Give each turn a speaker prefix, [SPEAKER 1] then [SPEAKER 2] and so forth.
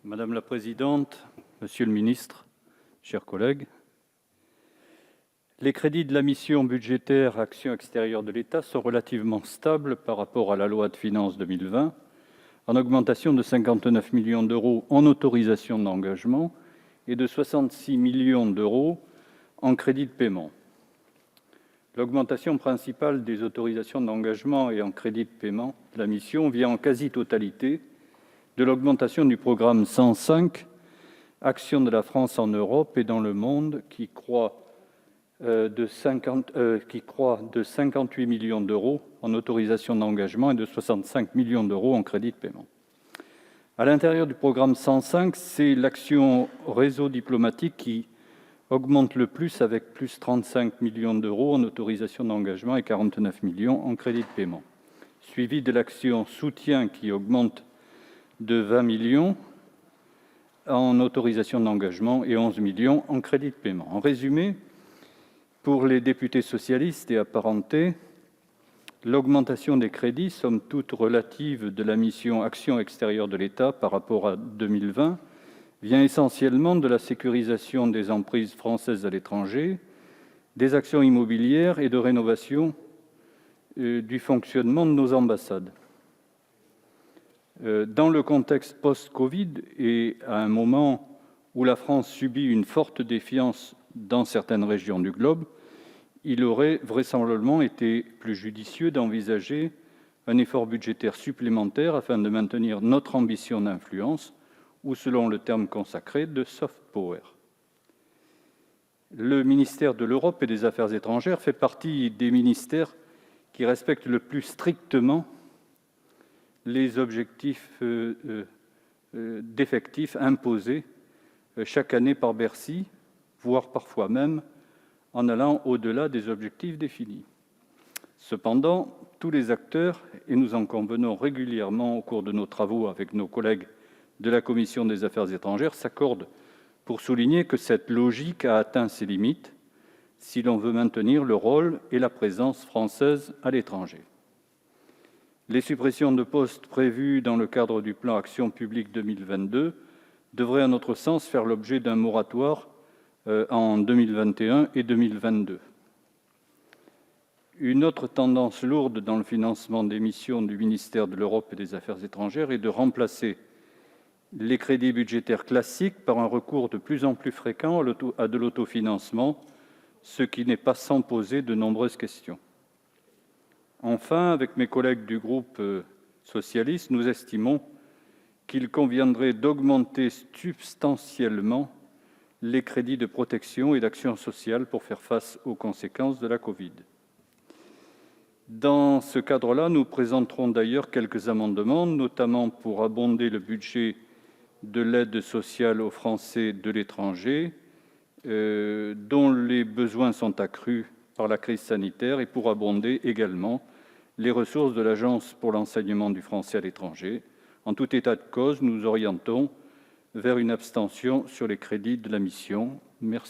[SPEAKER 1] Madame la présidente, monsieur le ministre, chers collègues, les crédits de la mission budgétaire Action extérieure de l'État sont relativement stables par rapport à la loi de finances 2020, en augmentation de 59 millions d'euros en autorisations d'engagement et de 66 millions d'euros en crédits de paiement. L'augmentation principale des autorisations d'engagement et en crédits de paiement de la mission vient en quasi-totalité de l'augmentation du programme 105, Action de la France en Europe et dans le monde, qui croît de 58 millions d'euros en autorisations d'engagement et de 65 millions d'euros en crédits de paiement. À l'intérieur du programme 105, c'est l'action réseau diplomatique qui augmente le plus, avec plus 35 millions d'euros en autorisations d'engagement et 49 millions en crédits de paiement, suivi de l'action soutien qui augmente de 20 millions en autorisations d'engagement et 11 millions en crédits de paiement. En résumé, pour les députés socialistes et apparentés, l'augmentation des crédits, somme toute relative, de la mission Action extérieure de l'État par rapport à 2020 vient essentiellement de la sécurisation des emprises françaises à l'étranger, des actions immobilières et de rénovation du fonctionnement de nos ambassades. Dans le contexte post-Covid et à un moment où la France subit une forte défiance dans certaines régions du globe, il aurait vraisemblablement été plus judicieux d'envisager un effort budgétaire supplémentaire afin de maintenir notre ambition d'influence, ou selon le terme consacré, de soft power. Le ministère de l'Europe et des Affaires étrangères fait partie des ministères qui respectent le plus strictement les objectifs d'effectifs imposés chaque année par Bercy, voire parfois même en allant au-delà des objectifs définis. Cependant, tous les acteurs, et nous en convenons régulièrement au cours de nos travaux avec nos collègues de la Commission des Affaires étrangères, s'accordent pour souligner que cette logique a atteint ses limites si l'on veut maintenir le rôle et la présence française à l'étranger. Les suppressions de postes prévues dans le cadre du plan Action publique 2022 devraient, à notre sens, faire l'objet d'un moratoire en 2021 et 2022. Une autre tendance lourde dans le financement des missions du ministère de l'Europe et des Affaires étrangères est de remplacer les crédits budgétaires classiques par un recours de plus en plus fréquent à de l'autofinancement, ce qui n'est pas sans poser de nombreuses questions. Enfin, avec mes collègues du groupe socialiste, nous estimons qu'il conviendrait d'augmenter substantiellement les crédits de protection et d'action sociale pour faire face aux conséquences de la Covid. Dans ce cadre-là, nous présenterons d'ailleurs quelques amendements, notamment pour abonder le budget de l'aide sociale aux Français de l'étranger, dont les besoins sont accrus par la crise sanitaire, et pour abonder également les ressources de l'Agence pour l'enseignement du français à l'étranger. En tout état de cause, nous orientons vers une abstention sur les crédits de la mission. Merci.